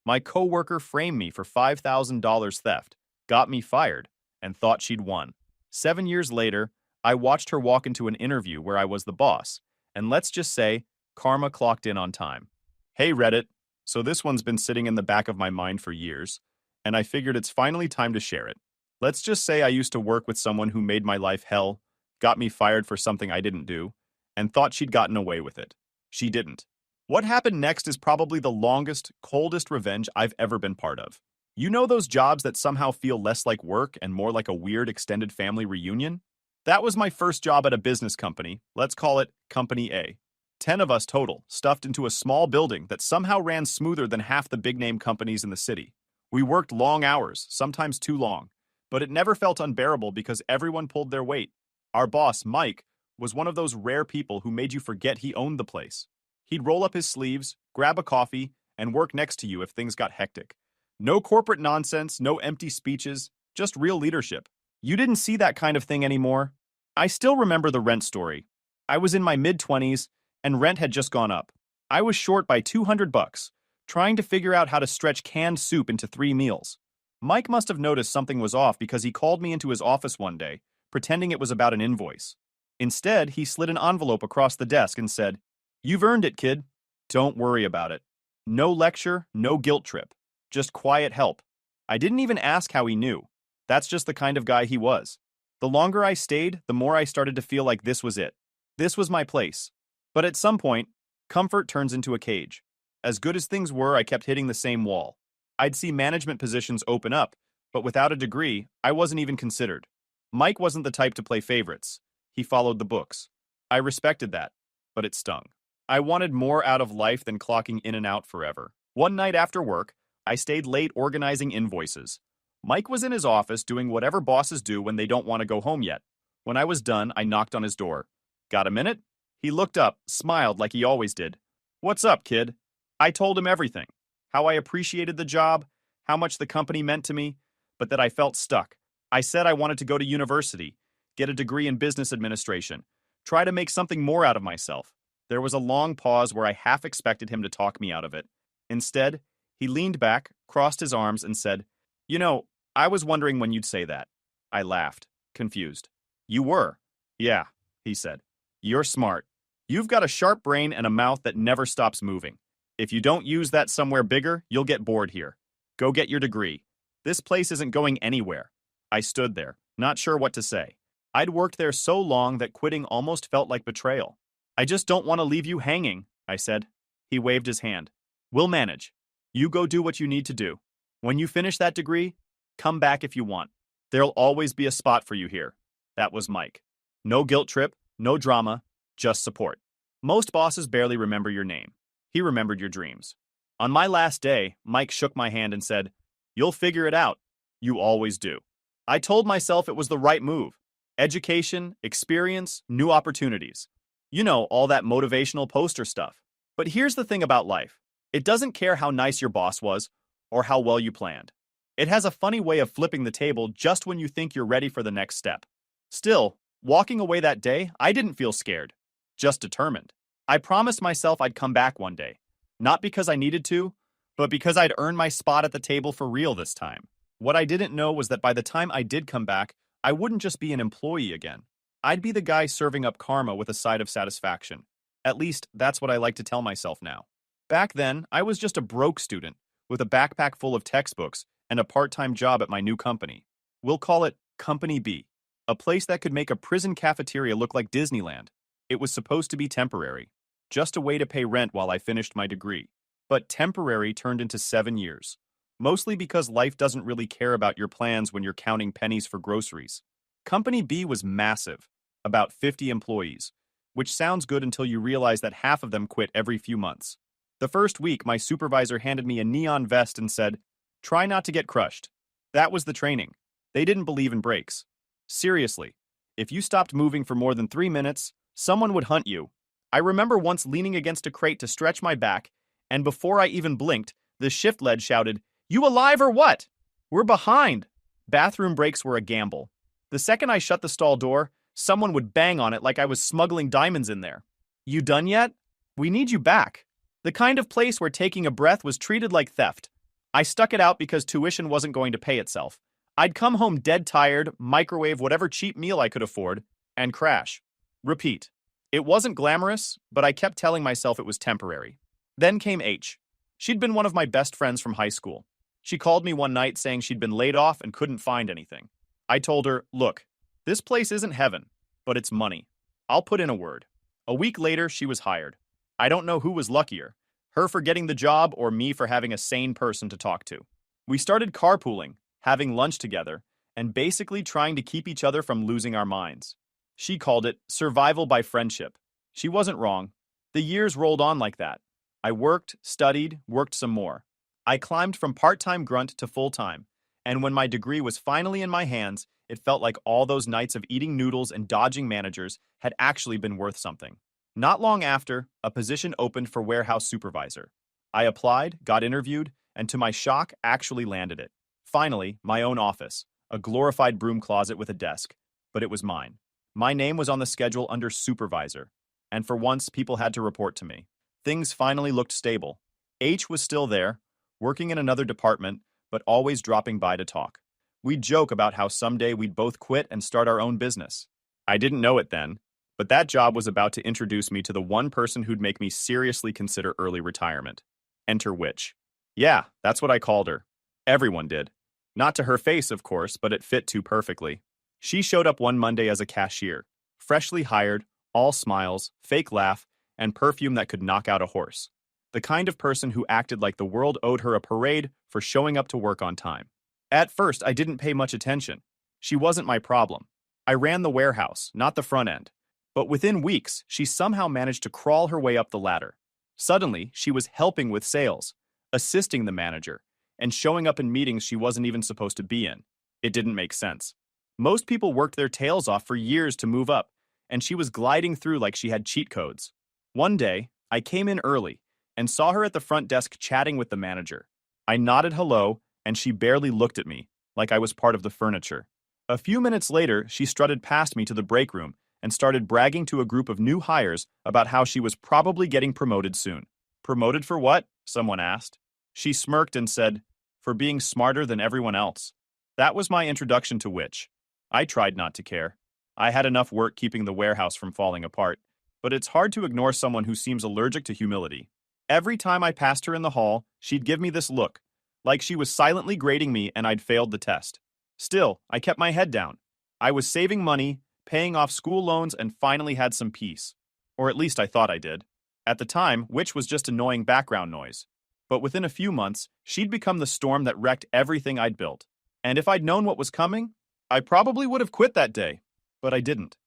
My coworker framed me for $5,000 theft, got me fired, and thought she'd won. 7 years later, I watched her walk into an interview where I was the boss, and let's just say, karma clocked in on time. Hey Reddit, so this one's been sitting in the back of my mind for years, and I figured it's finally time to share it. Let's just say I used to work with someone who made my life hell, got me fired for something I didn't do, and thought she'd gotten away with it. She didn't. What happened next is probably the longest, coldest revenge I've ever been part of. You know those jobs that somehow feel less like work and more like a weird extended family reunion? That was my first job at a business company, let's call it Company A. 10 of us total, stuffed into a small building that somehow ran smoother than half the big-name companies in the city. We worked long hours, sometimes too long, but it never felt unbearable because everyone pulled their weight. Our boss, Mike, was one of those rare people who made you forget he owned the place. He'd roll up his sleeves, grab a coffee, and work next to you if things got hectic. No corporate nonsense, no empty speeches, just real leadership. You didn't see that kind of thing anymore. I still remember the rent story. I was in my mid-20s, and rent had just gone up. I was short by $200, trying to figure out how to stretch canned soup into 3 meals. Mike must have noticed something was off because he called me into his office one day, pretending it was about an invoice. Instead, he slid an envelope across the desk and said, "You've earned it, kid. Don't worry about it." No lecture, no guilt trip. Just quiet help. I didn't even ask how he knew. That's just the kind of guy he was. The longer I stayed, the more I started to feel like this was it. This was my place. But at some point, comfort turns into a cage. As good as things were, I kept hitting the same wall. I'd see management positions open up, but without a degree, I wasn't even considered. Mike wasn't the type to play favorites. He followed the books. I respected that, but it stung. I wanted more out of life than clocking in and out forever. One night after work, I stayed late organizing invoices. Mike was in his office doing whatever bosses do when they don't want to go home yet. When I was done, I knocked on his door. "Got a minute?" He looked up, smiled like he always did. "What's up, kid?" I told him everything. How I appreciated the job, how much the company meant to me, but that I felt stuck. I said I wanted to go to university, get a degree in business administration, try to make something more out of myself. There was a long pause where I half expected him to talk me out of it. Instead, he leaned back, crossed his arms, and said, "You know, I was wondering when you'd say that." I laughed, confused. "You were?" "Yeah," he said. "You're smart. You've got a sharp brain and a mouth that never stops moving. If you don't use that somewhere bigger, you'll get bored here. Go get your degree. This place isn't going anywhere." I stood there, not sure what to say. I'd worked there so long that quitting almost felt like betrayal. "I just don't want to leave you hanging," I said. He waved his hand. "We'll manage. You go do what you need to do. When you finish that degree, come back if you want. There'll always be a spot for you here." That was Mike. No guilt trip, no drama, just support. Most bosses barely remember your name. He remembered your dreams. On my last day, Mike shook my hand and said, "You'll figure it out. You always do." I told myself it was the right move. Education, experience, new opportunities. You know, all that motivational poster stuff. But here's the thing about life. It doesn't care how nice your boss was or how well you planned. It has a funny way of flipping the table just when you think you're ready for the next step. Still, walking away that day, I didn't feel scared, just determined. I promised myself I'd come back one day, not because I needed to, but because I'd earned my spot at the table for real this time. What I didn't know was that by the time I did come back, I wouldn't just be an employee again. I'd be the guy serving up karma with a side of satisfaction. At least, that's what I like to tell myself now. Back then, I was just a broke student with a backpack full of textbooks and a part-time job at my new company. We'll call it Company B, a place that could make a prison cafeteria look like Disneyland. It was supposed to be temporary, just a way to pay rent while I finished my degree. But temporary turned into 7 years, mostly because life doesn't really care about your plans when you're counting pennies for groceries. Company B was massive, about 50 employees, which sounds good until you realize that half of them quit every few months. The first week, my supervisor handed me a neon vest and said, "Try not to get crushed." That was the training. They didn't believe in breaks. Seriously, if you stopped moving for more than 3 minutes, someone would hunt you. I remember once leaning against a crate to stretch my back, and before I even blinked, the shift lead shouted, "You alive or what? We're behind." Bathroom breaks were a gamble. The second I shut the stall door, someone would bang on it like I was smuggling diamonds in there. "You done yet? We need you back." The kind of place where taking a breath was treated like theft. I stuck it out because tuition wasn't going to pay itself. I'd come home dead tired, microwave whatever cheap meal I could afford, and crash. Repeat. It wasn't glamorous, but I kept telling myself it was temporary. Then came H. She'd been one of my best friends from high school. She called me one night saying she'd been laid off and couldn't find anything. I told her, look, this place isn't heaven, but it's money. I'll put in a word. A week later, she was hired. I don't know who was luckier, her for getting the job or me for having a sane person to talk to. We started carpooling, having lunch together, and basically trying to keep each other from losing our minds. She called it survival by friendship. She wasn't wrong. The years rolled on like that. I worked, studied, worked some more. I climbed from part-time grunt to full-time, and when my degree was finally in my hands, it felt like all those nights of eating noodles and dodging managers had actually been worth something. Not long after, a position opened for warehouse supervisor. I applied, got interviewed, and to my shock, actually landed it. Finally, my own office, a glorified broom closet with a desk, but it was mine. My name was on the schedule under supervisor, and for once, people had to report to me. Things finally looked stable. H was still there, working in another department, but always dropping by to talk. We'd joke about how someday we'd both quit and start our own business. I didn't know it then, but that job was about to introduce me to the one person who'd make me seriously consider early retirement. Enter Witch. Yeah, that's what I called her. Everyone did. Not to her face, of course, but it fit too perfectly. She showed up one Monday as a cashier, freshly hired, all smiles, fake laugh, and perfume that could knock out a horse. The kind of person who acted like the world owed her a parade for showing up to work on time. At first, I didn't pay much attention. She wasn't my problem. I ran the warehouse, not the front end. But within weeks, she somehow managed to crawl her way up the ladder. Suddenly, she was helping with sales, assisting the manager, and showing up in meetings she wasn't even supposed to be in. It didn't make sense. Most people worked their tails off for years to move up, and she was gliding through like she had cheat codes. One day, I came in early and saw her at the front desk chatting with the manager. I nodded hello, and she barely looked at me, like I was part of the furniture. A few minutes later, she strutted past me to the break room and started bragging to a group of new hires about how she was probably getting promoted soon. Promoted for what? Someone asked. She smirked and said, for being smarter than everyone else. That was my introduction to Witch. I tried not to care. I had enough work keeping the warehouse from falling apart, but it's hard to ignore someone who seems allergic to humility. Every time I passed her in the hall, she'd give me this look, like she was silently grading me and I'd failed the test. Still, I kept my head down. I was saving money, paying off school loans, and finally had some peace. Or at least I thought I did. At the time, Witch was just annoying background noise. But within a few months, she'd become the storm that wrecked everything I'd built. And if I'd known what was coming, I probably would have quit that day. But I didn't.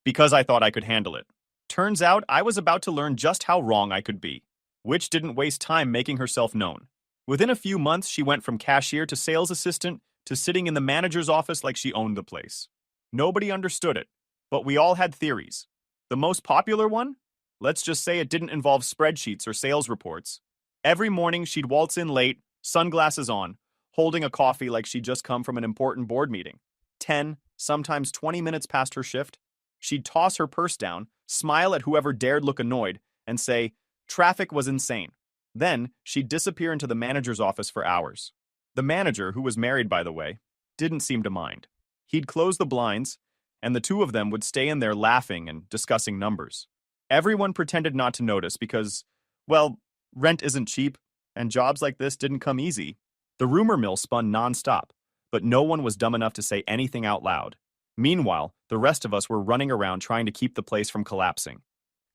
Because I thought I could handle it. Turns out I was about to learn just how wrong I could be. Witch didn't waste time making herself known. Within a few months, she went from cashier to sales assistant to sitting in the manager's office like she owned the place. Nobody understood it, but we all had theories. The most popular one? Let's just say it didn't involve spreadsheets or sales reports. Every morning, she'd waltz in late, sunglasses on, holding a coffee like she'd just come from an important board meeting. 10, sometimes 20 minutes past her shift, she'd toss her purse down, smile at whoever dared look annoyed, and say, traffic was insane. Then, she'd disappear into the manager's office for hours. The manager, who was married by the way, didn't seem to mind. He'd close the blinds, and the two of them would stay in there laughing and discussing numbers. Everyone pretended not to notice because, well, rent isn't cheap, and jobs like this didn't come easy. The rumor mill spun nonstop, but no one was dumb enough to say anything out loud. Meanwhile, the rest of us were running around trying to keep the place from collapsing.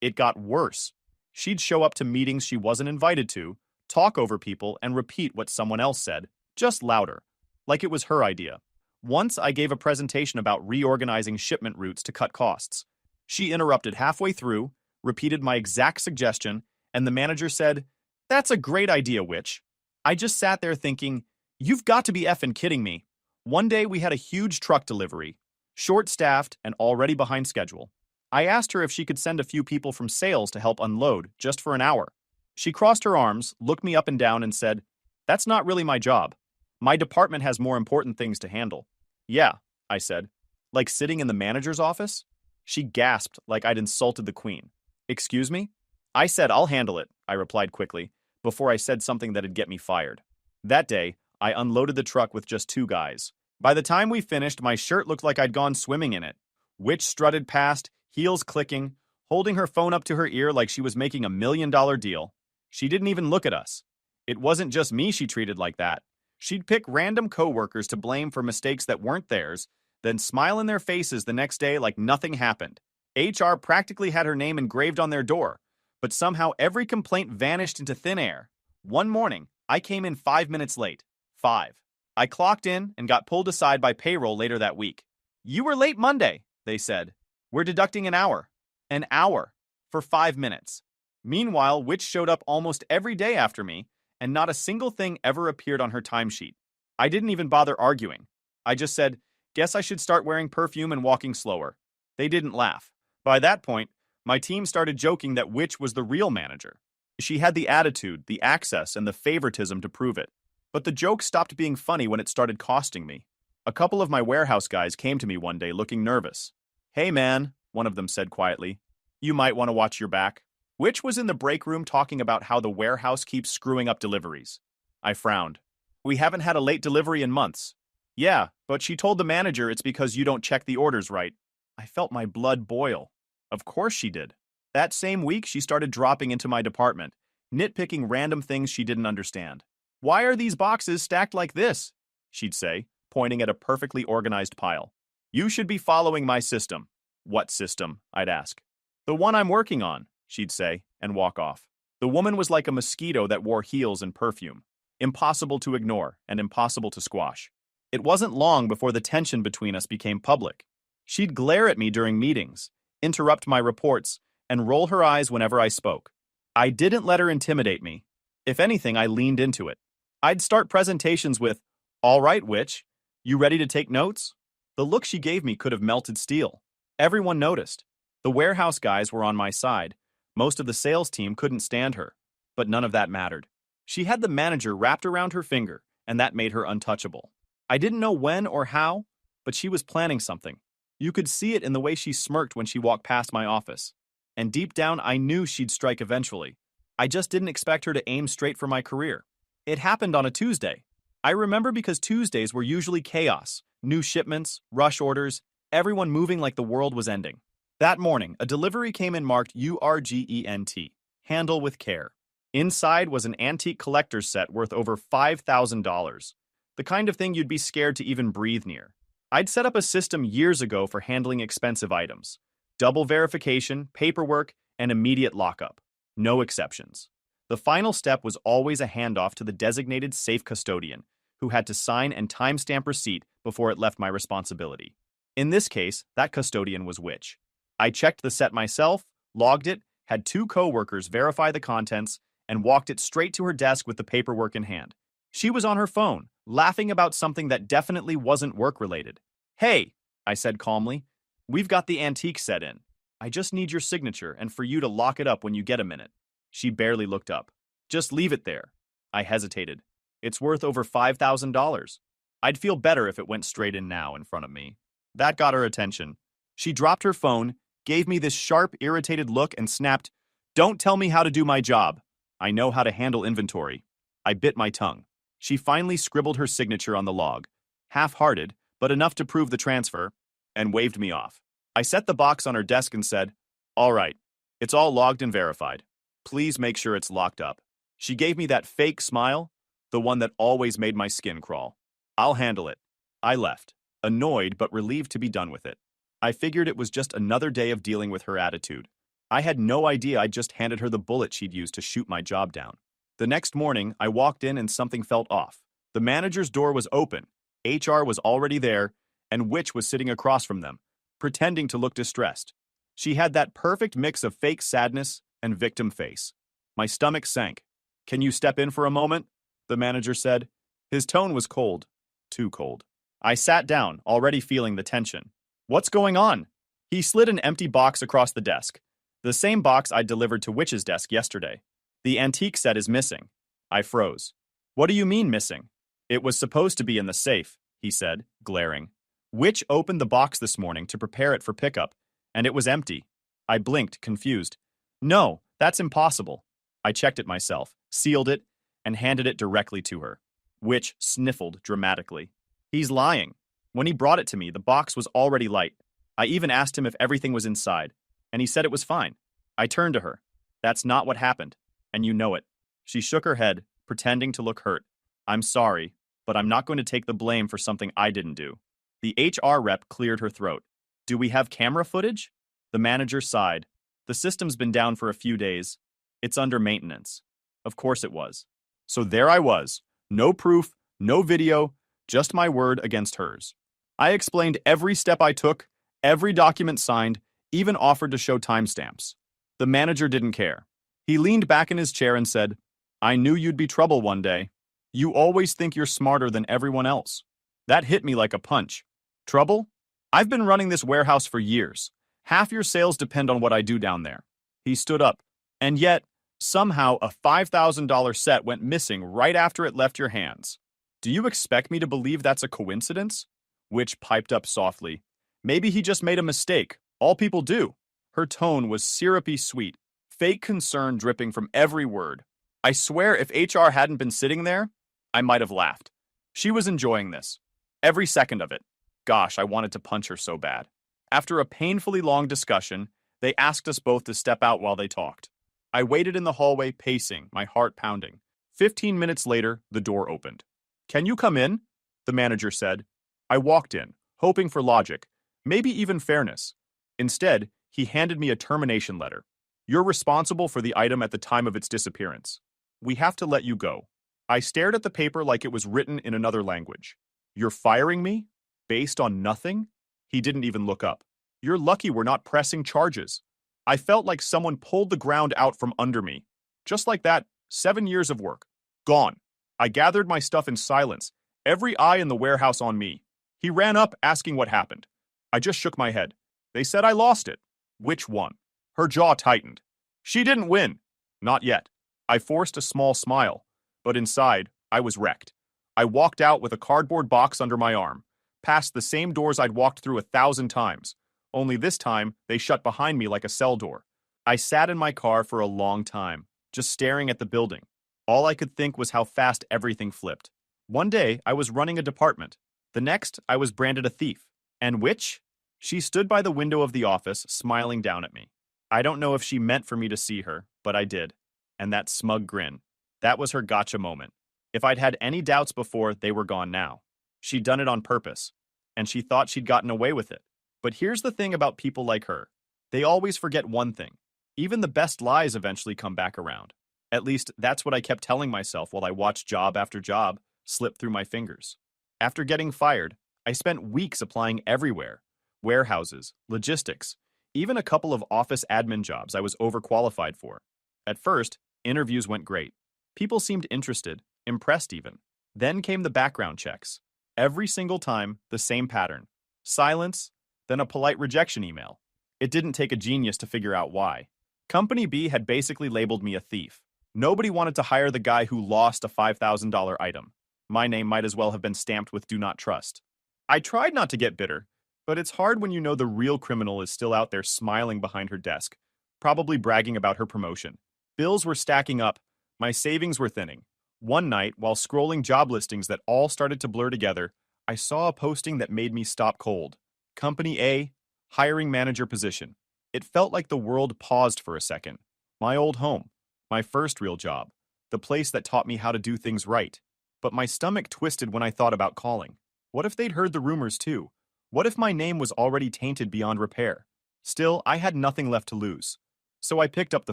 It got worse. She'd show up to meetings she wasn't invited to, talk over people, and repeat what someone else said, just louder, like it was her idea. Once I gave a presentation about reorganizing shipment routes to cut costs. She interrupted halfway through, repeated my exact suggestion, and the manager said, "That's a great idea, Witch." I just sat there thinking, you've got to be effing kidding me. One day we had a huge truck delivery, short-staffed and already behind schedule. I asked her if she could send a few people from sales to help unload, just for an hour. She crossed her arms, looked me up and down, and said, "That's not really my job. My department has more important things to handle." "Yeah," I said. "Like sitting in the manager's office?" She gasped like I'd insulted the queen. "Excuse me?" I said, "I'll handle it," I replied quickly, before I said something that'd get me fired. That day, I unloaded the truck with just 2 guys. By the time we finished, my shirt looked like I'd gone swimming in it. Witch strutted past, heels clicking, holding her phone up to her ear like she was making $1 million deal. She didn't even look at us. It wasn't just me she treated like that. She'd pick random coworkers to blame for mistakes that weren't theirs, then smile in their faces the next day like nothing happened. HR practically had her name engraved on their door, but somehow every complaint vanished into thin air. One morning, I came in 5 minutes late. 5. I clocked in and got pulled aside by payroll later that week. "You were late Monday," they said. "We're deducting an hour." An hour. For 5 minutes. Meanwhile, Witch showed up almost every day after me, and not a single thing ever appeared on her timesheet. I didn't even bother arguing. I just said, "Guess I should start wearing perfume and walking slower." They didn't laugh. By that point, my team started joking that Witch was the real manager. She had the attitude, the access, and the favoritism to prove it. But the joke stopped being funny when it started costing me. A couple of my warehouse guys came to me one day looking nervous. "Hey man," one of them said quietly, "you might want to watch your back." Witch was in the break room talking about how the warehouse keeps screwing up deliveries. I frowned. "We haven't had a late delivery in months." "Yeah, but she told the manager it's because you don't check the orders right." I felt my blood boil. Of course she did. That same week, she started dropping into my department, nitpicking random things she didn't understand. "Why are these boxes stacked like this?" she'd say, pointing at a perfectly organized pile. "You should be following my system." "What system?" I'd ask. "The one I'm working on," she'd say, and walk off. The woman was like a mosquito that wore heels and perfume. Impossible to ignore and impossible to squash. It wasn't long before the tension between us became public. She'd glare at me during meetings, interrupt my reports, and roll her eyes whenever I spoke. I didn't let her intimidate me. If anything, I leaned into it. I'd start presentations with, "All right, Witch, you ready to take notes?" The look she gave me could have melted steel. Everyone noticed. The warehouse guys were on my side. Most of the sales team couldn't stand her. But none of that mattered. She had the manager wrapped around her finger, and that made her untouchable. I didn't know when or how, but she was planning something. You could see it in the way she smirked when she walked past my office. And deep down, I knew she'd strike eventually. I just didn't expect her to aim straight for my career. It happened on a Tuesday. I remember because Tuesdays were usually chaos. New shipments, rush orders, everyone moving like the world was ending. That morning, a delivery came in marked URGENT, handle with care. Inside was an antique collector's set worth over $5,000. The kind of thing you'd be scared to even breathe near. I'd set up a system years ago for handling expensive items. Double verification, paperwork, and immediate lockup. No exceptions. The final step was always a handoff to the designated safe custodian, who had to sign and timestamp receipt before it left my responsibility. In this case, that custodian was Witch. I checked the set myself, logged it, had 2 coworkers verify the contents, and walked it straight to her desk with the paperwork in hand. She was on her phone, laughing about something that definitely wasn't work-related. "Hey," I said calmly, "we've got the antique set in. I just need your signature and for you to lock it up when you get a minute." She barely looked up. "Just leave it there." I hesitated. "It's worth over $5,000. I'd feel better if it went straight in now in front of me." That got her attention. She dropped her phone, gave me this sharp, irritated look, and snapped, "Don't tell me how to do my job. I know how to handle inventory." I bit my tongue. She finally scribbled her signature on the log, half-hearted, but enough to prove the transfer, and waved me off. I set the box on her desk and said, "All right, it's all logged and verified. Please make sure it's locked up." She gave me that fake smile, the one that always made my skin crawl. "I'll handle it." I left, annoyed but relieved to be done with it. I figured it was just another day of dealing with her attitude. I had no idea I'd just handed her the bullet she'd used to shoot my job down. The next morning, I walked in and something felt off. The manager's door was open, HR was already there, and Witch was sitting across from them, pretending to look distressed. She had that perfect mix of fake sadness and victim face. My stomach sank. "Can you step in for a moment?" the manager said. His tone was cold. Too cold. I sat down, already feeling the tension. "What's going on?" He slid an empty box across the desk. The same box I'd delivered to Witch's desk yesterday. "The antique set is missing." I froze. "What do you mean missing?" "It was supposed to be in the safe," he said, glaring. "Witch opened the box this morning to prepare it for pickup, and it was empty." I blinked, confused. "No, that's impossible." I checked it myself, sealed it, and handed it directly to her. Which sniffled dramatically. He's lying. When he brought it to me, the box was already light. I even asked him if everything was inside, and he said it was fine. I turned to her. That's not what happened, and you know it. She shook her head, pretending to look hurt. I'm sorry, but I'm not going to take the blame for something I didn't do. The HR rep cleared her throat. Do we have camera footage? The manager sighed. The system's been down for a few days. It's under maintenance. Of course it was. So there I was. No proof, no video, just my word against hers. I explained every step I took, every document signed, even offered to show timestamps. The manager didn't care. He leaned back in his chair and said, I knew you'd be trouble one day. You always think you're smarter than everyone else. That hit me like a punch. Trouble? I've been running this warehouse for years. Half your sales depend on what I do down there. He stood up. And yet, somehow a $5,000 set went missing right after it left your hands. Do you expect me to believe that's a coincidence? Witch piped up softly. Maybe he just made a mistake. All people do. Her tone was syrupy sweet, fake concern dripping from every word. I swear if HR hadn't been sitting there, I might have laughed. She was enjoying this. Every second of it. Gosh, I wanted to punch her so bad. After a painfully long discussion, they asked us both to step out while they talked. I waited in the hallway, pacing, my heart pounding. 15 minutes later, the door opened. Can you come in? The manager said. I walked in, hoping for logic, maybe even fairness. Instead, he handed me a termination letter. You're responsible for the item at the time of its disappearance. We have to let you go. I stared at the paper like it was written in another language. You're firing me? Based on nothing? He didn't even look up. You're lucky we're not pressing charges. I felt like someone pulled the ground out from under me. Just like that, 7 years of work. Gone. I gathered my stuff in silence, every eye in the warehouse on me. He ran up asking what happened. I just shook my head. They said I lost it. Which won? Her jaw tightened. She didn't win. Not yet. I forced a small smile, but inside, I was wrecked. I walked out with a cardboard box under my arm, past the same doors I'd walked through 1,000 times. Only this time, they shut behind me like a cell door. I sat in my car for a long time, just staring at the building. All I could think was how fast everything flipped. One day, I was running a department. The next, I was branded a thief. And which? She stood by the window of the office, smiling down at me. I don't know if she meant for me to see her, but I did. And that smug grin. That was her gotcha moment. If I'd had any doubts before, they were gone now. She'd done it on purpose. And she thought she'd gotten away with it. But here's the thing about people like her. They always forget one thing. Even the best lies eventually come back around. At least, that's what I kept telling myself while I watched job after job slip through my fingers. After getting fired, I spent weeks applying everywhere. Warehouses, logistics, even a couple of office admin jobs I was overqualified for. At first, interviews went great. People seemed interested, impressed even. Then came the background checks. Every single time, the same pattern. Silence, then a polite rejection email. It didn't take a genius to figure out why. Company B had basically labeled me a thief. Nobody wanted to hire the guy who lost a $5,000 item. My name might as well have been stamped with do not trust. I tried not to get bitter, but it's hard when you know the real criminal is still out there smiling behind her desk, probably bragging about her promotion. Bills were stacking up. My savings were thinning. One night, while scrolling job listings that all started to blur together, I saw a posting that made me stop cold. Company A, hiring manager position. It felt like the world paused for a second. My old home. My first real job. The place that taught me how to do things right. But my stomach twisted when I thought about calling. What if they'd heard the rumors too? What if my name was already tainted beyond repair? Still, I had nothing left to lose. So I picked up the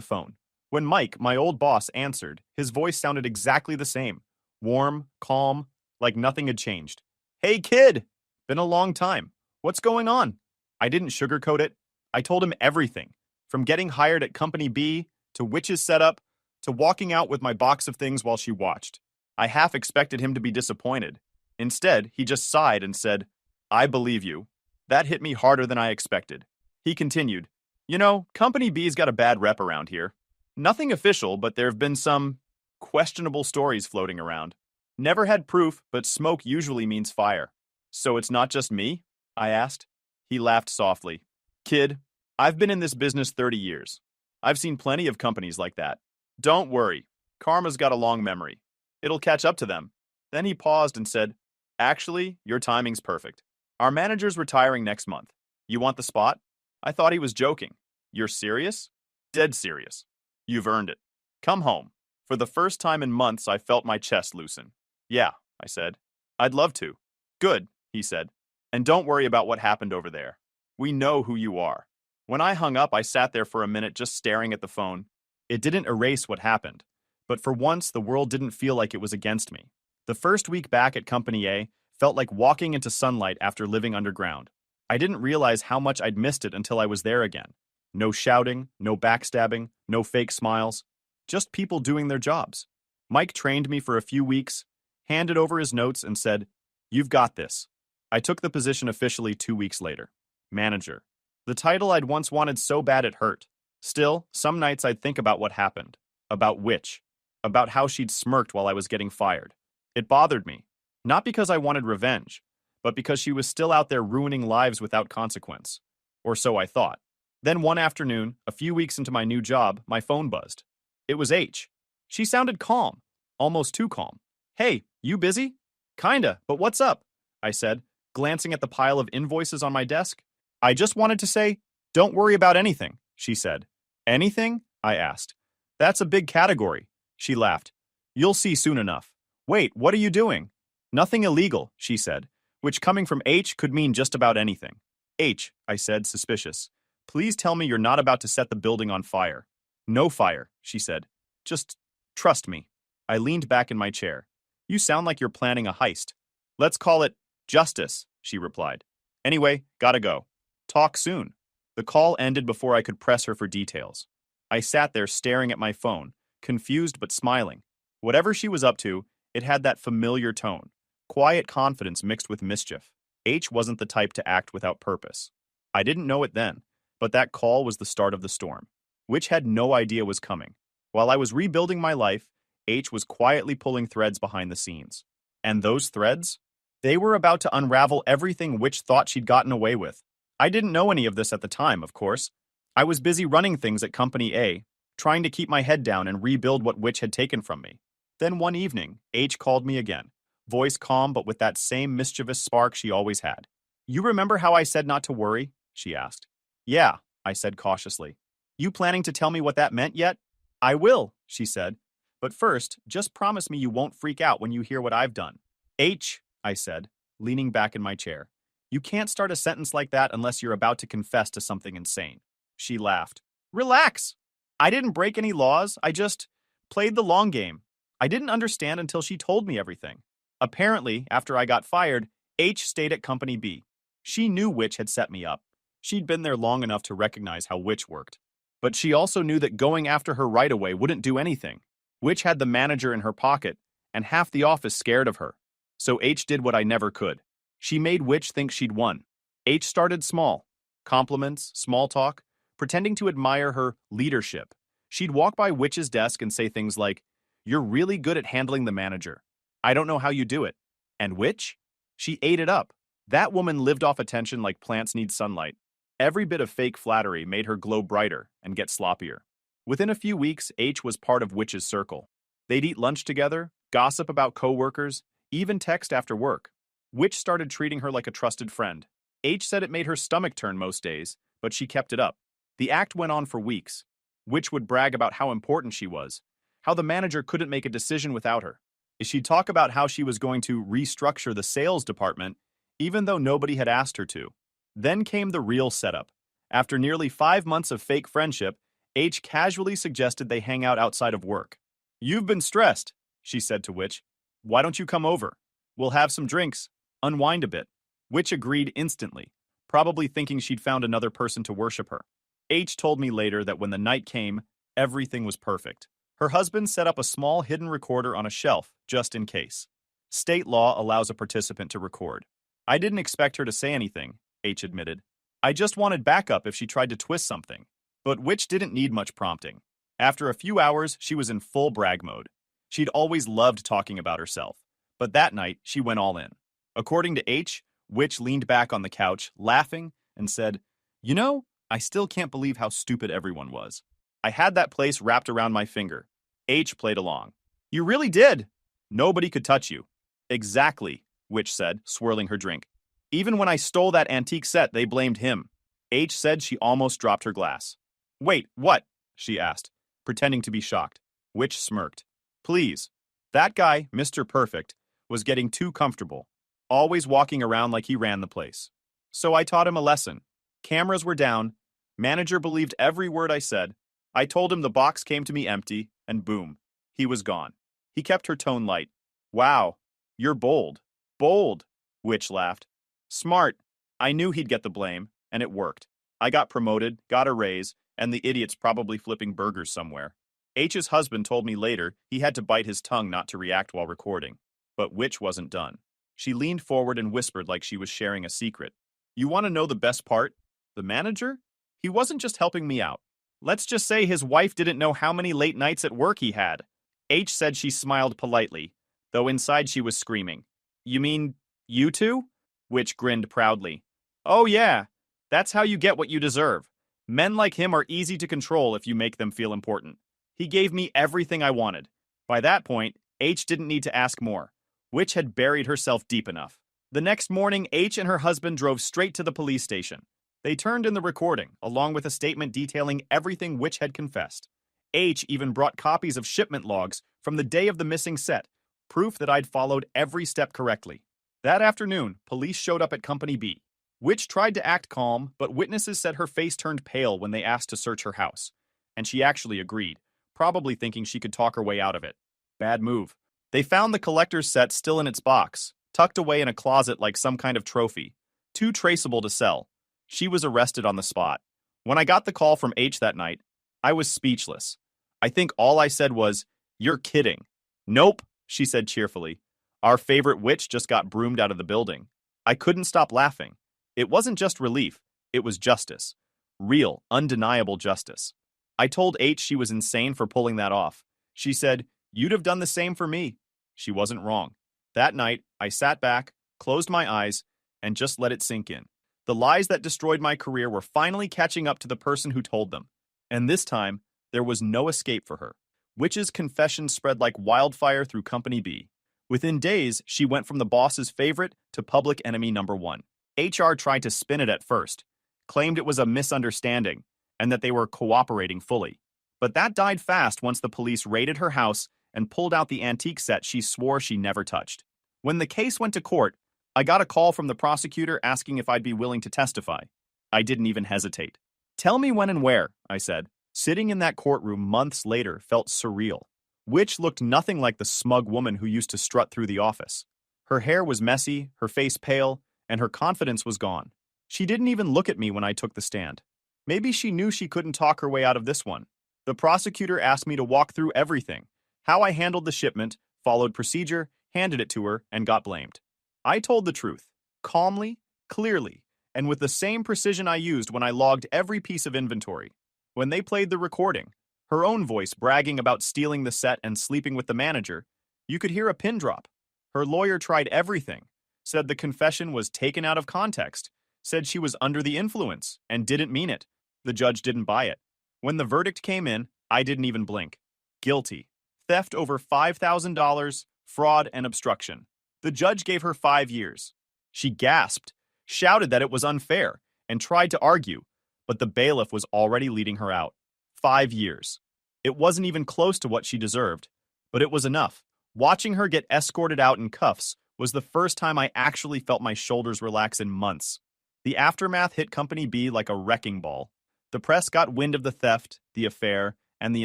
phone. When Mike, my old boss, answered, his voice sounded exactly the same. Warm, calm, like nothing had changed. Hey kid! Been a long time. What's going on? I didn't sugarcoat it. I told him everything. From getting hired at Company B, to Witch's setup, to walking out with my box of things while she watched. I half expected him to be disappointed. Instead, he just sighed and said, I believe you. That hit me harder than I expected. He continued, You know, Company B's got a bad rep around here. Nothing official, but there have been some questionable stories floating around. Never had proof, but smoke usually means fire. So it's not just me? I asked. He laughed softly. Kid, I've been in this business 30 years. I've seen plenty of companies like that. Don't worry. Karma's got a long memory. It'll catch up to them. Then he paused and said, "Actually, your timing's perfect. Our manager's retiring next month. You want the spot?" I thought he was joking. "You're serious?" "Dead serious. You've earned it. Come home." For the first time in months, I felt my chest loosen. "Yeah," I said. "I'd love to." "Good," he said. "And don't worry about what happened over there. We know who you are." When I hung up, I sat there for a minute just staring at the phone. It didn't erase what happened, but for once, the world didn't feel like it was against me. The first week back at Company A felt like walking into sunlight after living underground. I didn't realize how much I'd missed it until I was there again. No shouting, no backstabbing, no fake smiles. Just people doing their jobs. Mike trained me for a few weeks, handed over his notes, and said, "You've got this." I took the position officially 2 weeks later. Manager. The title I'd once wanted so bad it hurt. Still, some nights I'd think about what happened. About Watc. About how she'd smirked while I was getting fired. It bothered me. Not because I wanted revenge, but because she was still out there ruining lives without consequence. Or so I thought. Then one afternoon, a few weeks into my new job, my phone buzzed. It was H. She sounded calm. Almost too calm. "Hey, you busy?" "Kinda, but what's up?" I said, glancing at the pile of invoices on my desk. "I just wanted to say, don't worry about anything," she said. "Anything?" I asked. "That's a big category." She laughed. "You'll see soon enough." "Wait, what are you doing?" "Nothing illegal," she said, which coming from H could mean just about anything. "H," I said, suspicious. "Please tell me you're not about to set the building on fire." "No fire," she said. "Just trust me." I leaned back in my chair. "You sound like you're planning a heist." "Let's call it justice," she replied. "Anyway, gotta go. Talk soon." The call ended before I could press her for details. I sat there staring at my phone, confused but smiling. Whatever she was up to, it had that familiar tone. Quiet confidence mixed with mischief. H wasn't the type to act without purpose. I didn't know it then, but that call was the start of the storm, which had no idea was coming. While I was rebuilding my life, H was quietly pulling threads behind the scenes. And those threads? They were about to unravel everything Witch thought she'd gotten away with. I didn't know any of this at the time, of course. I was busy running things at Company A, trying to keep my head down and rebuild what Witch had taken from me. Then one evening, H called me again, voice calm but with that same mischievous spark she always had. "You remember how I said not to worry?" she asked. "Yeah," I said cautiously. "You planning to tell me what that meant yet?" "I will," she said. "But first, just promise me you won't freak out when you hear what I've done." "H," I said, leaning back in my chair. "You can't start a sentence like that unless you're about to confess to something insane." She laughed. "Relax. I didn't break any laws. I just played the long game. I didn't understand until she told me everything. Apparently, after I got fired, H stayed at Company B. She knew Witch had set me up. She'd been there long enough to recognize how Witch worked. But she also knew that going after her right away wouldn't do anything. Witch had the manager in her pocket, and half the office scared of her. So H did what I never could. She made Witch think she'd won. H started small. Compliments, small talk, pretending to admire her leadership. She'd walk by Witch's desk and say things like, "You're really good at handling the manager. I don't know how you do it." And Witch? She ate it up. That woman lived off attention like plants need sunlight. Every bit of fake flattery made her glow brighter and get sloppier. Within a few weeks, H was part of Witch's circle. They'd eat lunch together, gossip about coworkers, even text after work. Witch started treating her like a trusted friend. H said it made her stomach turn most days, but she kept it up. The act went on for weeks. Witch would brag about how important she was, how the manager couldn't make a decision without her. She'd talk about how she was going to restructure the sales department, even though nobody had asked her to. Then came the real setup. After nearly 5 months of fake friendship, H casually suggested they hang out outside of work. "You've been stressed," she said to Witch. "Why don't you come over? We'll have some drinks, unwind a bit." Witch agreed instantly, probably thinking she'd found another person to worship her. H told me later that when the night came, everything was perfect. Her husband set up a small hidden recorder on a shelf, just in case. State law allows a participant to record. I didn't expect her to say anything, H admitted. I just wanted backup if she tried to twist something. But Witch didn't need much prompting. After a few hours, she was in full brag mode. She'd always loved talking about herself, but that night, she went all in. According to H, Witch leaned back on the couch, laughing, and said, "You know, I still can't believe how stupid everyone was. I had that place wrapped around my finger." H played along. "You really did. Nobody could touch you." Exactly, Witch said, swirling her drink. Even when I stole that antique set, they blamed him. H said she almost dropped her glass. Wait, what? She asked, pretending to be shocked. Witch smirked. Please. That guy, Mr. Perfect, was getting too comfortable, always walking around like he ran the place. So I taught him a lesson. Cameras were down. Manager believed every word I said. I told him the box came to me empty, and boom, he was gone. He kept her tone light. Wow, you're bold. Bold, Witch laughed. Smart. I knew he'd get the blame, and it worked. I got promoted, got a raise, and the idiot's probably flipping burgers somewhere. H's husband told me later he had to bite his tongue not to react while recording. But Witch wasn't done. She leaned forward and whispered like she was sharing a secret. You want to know the best part? The manager? He wasn't just helping me out. Let's just say his wife didn't know how many late nights at work he had. H said she smiled politely, though inside she was screaming. You mean, you two? Witch grinned proudly. Oh yeah, that's how you get what you deserve. Men like him are easy to control if you make them feel important. He gave me everything I wanted. By that point, H didn't need to ask more. Witch had buried herself deep enough. The next morning, H and her husband drove straight to the police station. They turned in the recording, along with a statement detailing everything Witch had confessed. H even brought copies of shipment logs from the day of the missing set, proof that I'd followed every step correctly. That afternoon, police showed up at Company B. Witch tried to act calm, but witnesses said her face turned pale when they asked to search her house. And she actually agreed, probably thinking she could talk her way out of it. Bad move. They found the collector's set still in its box, tucked away in a closet like some kind of trophy, too traceable to sell. She was arrested on the spot. When I got the call from H that night, I was speechless. I think all I said was, "You're kidding." Nope, she said cheerfully. Our favorite witch just got broomed out of the building. I couldn't stop laughing. It wasn't just relief, it was justice. Real, undeniable justice. I told H she was insane for pulling that off. She said, "You'd have done the same for me." She wasn't wrong. That night, I sat back, closed my eyes, and just let it sink in. The lies that destroyed my career were finally catching up to the person who told them. And this time, there was no escape for her. Witch's confession spread like wildfire through Company B. Within days, she went from the boss's favorite to public enemy number one. HR tried to spin it at first, claimed it was a misunderstanding, and that they were cooperating fully. But that died fast once the police raided her house and pulled out the antique set she swore she never touched. When the case went to court, I got a call from the prosecutor asking if I'd be willing to testify. I didn't even hesitate. Tell me when and where, I said. Sitting in that courtroom months later felt surreal. Witch looked nothing like the smug woman who used to strut through the office. Her hair was messy, her face pale, and her confidence was gone. She didn't even look at me when I took the stand. Maybe she knew she couldn't talk her way out of this one. The prosecutor asked me to walk through everything. How I handled the shipment, followed procedure, handed it to her, and got blamed. I told the truth, calmly, clearly, and with the same precision I used when I logged every piece of inventory. When they played the recording, her own voice bragging about stealing the set and sleeping with the manager, you could hear a pin drop. Her lawyer tried everything, said the confession was taken out of context, said she was under the influence and didn't mean it. The judge didn't buy it. When the verdict came in, I didn't even blink. Guilty. Theft over $5,000, fraud and obstruction. The judge gave her 5 years. She gasped, shouted that it was unfair, and tried to argue, but the bailiff was already leading her out. 5 years. It wasn't even close to what she deserved, but it was enough. Watching her get escorted out in cuffs was the first time I actually felt my shoulders relax in months. The aftermath hit Company B like a wrecking ball. The press got wind of the theft, the affair, and the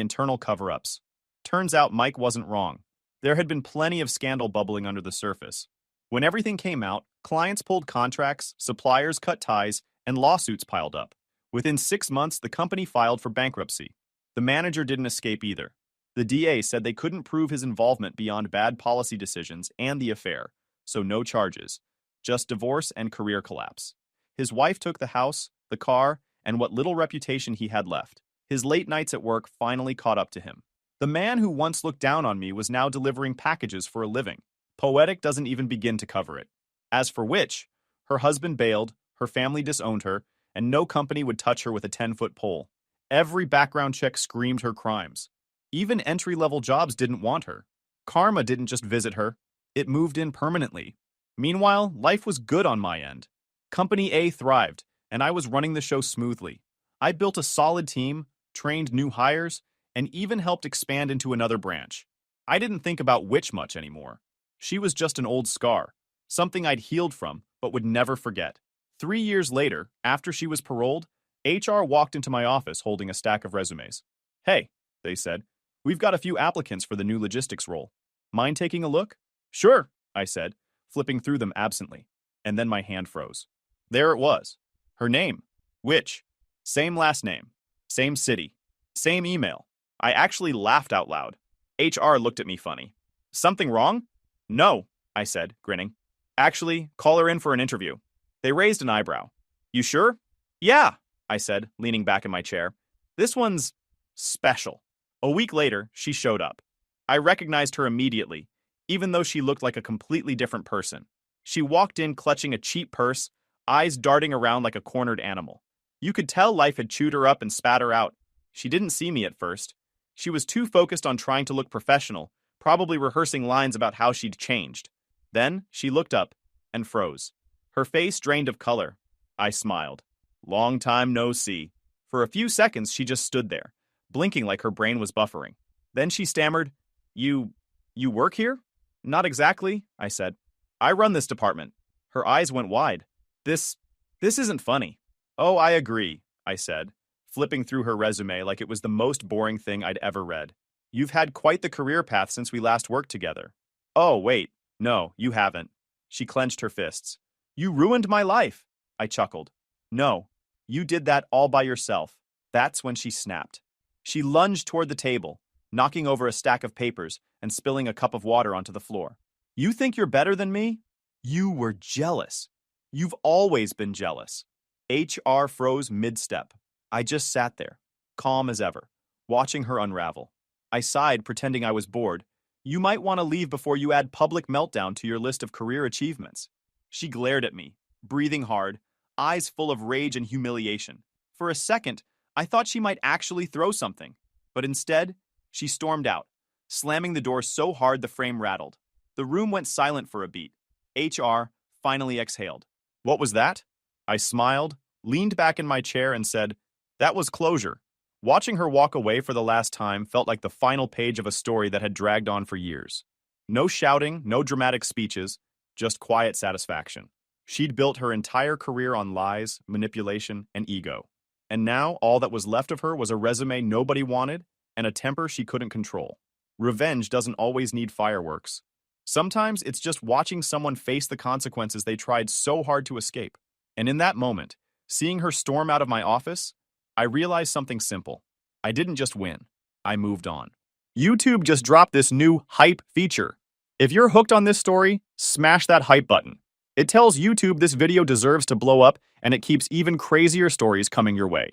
internal cover-ups. Turns out Mike wasn't wrong. There had been plenty of scandal bubbling under the surface. When everything came out, clients pulled contracts, suppliers cut ties, and lawsuits piled up. Within 6 months, the company filed for bankruptcy. The manager didn't escape either. The DA said they couldn't prove his involvement beyond bad policy decisions and the affair, so no charges, just divorce and career collapse. His wife took the house, the car, and what little reputation he had left. His late nights at work finally caught up to him. The man who once looked down on me was now delivering packages for a living. Poetic doesn't even begin to cover it. As for Witch, her husband bailed, her family disowned her, and no company would touch her with a 10-foot pole. Every background check screamed her crimes. Even entry-level jobs didn't want her. Karma didn't just visit her, It moved in permanently. Meanwhile, life was good on my end. Company A thrived, and I was running the show smoothly. I built a solid team, trained new hires, and even helped expand into another branch. I didn't think about which much anymore. She was just an old scar, something I'd healed from but would never forget. 3 years later, after she was paroled, HR walked into my office holding a stack of resumes. Hey, they said, we've got a few applicants for the new logistics role. Mind taking a look? Sure, I said, flipping through them absently. And then my hand froze. There it was. Her name. Which? Same last name. Same city. Same email. I actually laughed out loud. HR looked at me funny. Something wrong? No, I said, grinning. Actually, call her in for an interview. They raised an eyebrow. You sure? Yeah, I said, leaning back in my chair. This one's special. A week later, she showed up. I recognized her immediately, even though she looked like a completely different person. She walked in clutching a cheap purse, eyes darting around like a cornered animal. You could tell life had chewed her up and spat her out. She didn't see me at first. She was too focused on trying to look professional, probably rehearsing lines about how she'd changed. Then she looked up and froze. Her face drained of color. I smiled. Long time no see. For a few seconds, she just stood there, blinking like her brain was buffering. Then she stammered, You work here? Not exactly, I said. I run this department. Her eyes went wide. This isn't funny. Oh, I agree, I said, flipping through her resume like it was the most boring thing I'd ever read. You've had quite the career path since we last worked together. Oh, wait. No, you haven't. She clenched her fists. You ruined my life, I chuckled. No, you did that all by yourself. That's when she snapped. She lunged toward the table, knocking over a stack of papers and spilling a cup of water onto the floor. You think you're better than me? You were jealous. You've always been jealous. HR froze mid-step. I just sat there, calm as ever, watching her unravel. I sighed, pretending I was bored. You might want to leave before you add public meltdown to your list of career achievements. She glared at me, breathing hard, eyes full of rage and humiliation. For a second, I thought she might actually throw something, but instead, she stormed out, slamming the door so hard the frame rattled. The room went silent for a beat. HR finally exhaled. What was that? I smiled, leaned back in my chair, and said, That was closure. Watching her walk away for the last time felt like the final page of a story that had dragged on for years. No shouting, no dramatic speeches, just quiet satisfaction. She'd built her entire career on lies, manipulation, and ego. And now all that was left of her was a resume nobody wanted and a temper she couldn't control. Revenge doesn't always need fireworks. Sometimes it's just watching someone face the consequences they tried so hard to escape. And in that moment, seeing her storm out of my office, I realized something simple. I didn't just win. I moved on. YouTube just dropped this new hype feature. If you're hooked on this story, smash that hype button. It tells YouTube this video deserves to blow up, and it keeps even crazier stories coming your way.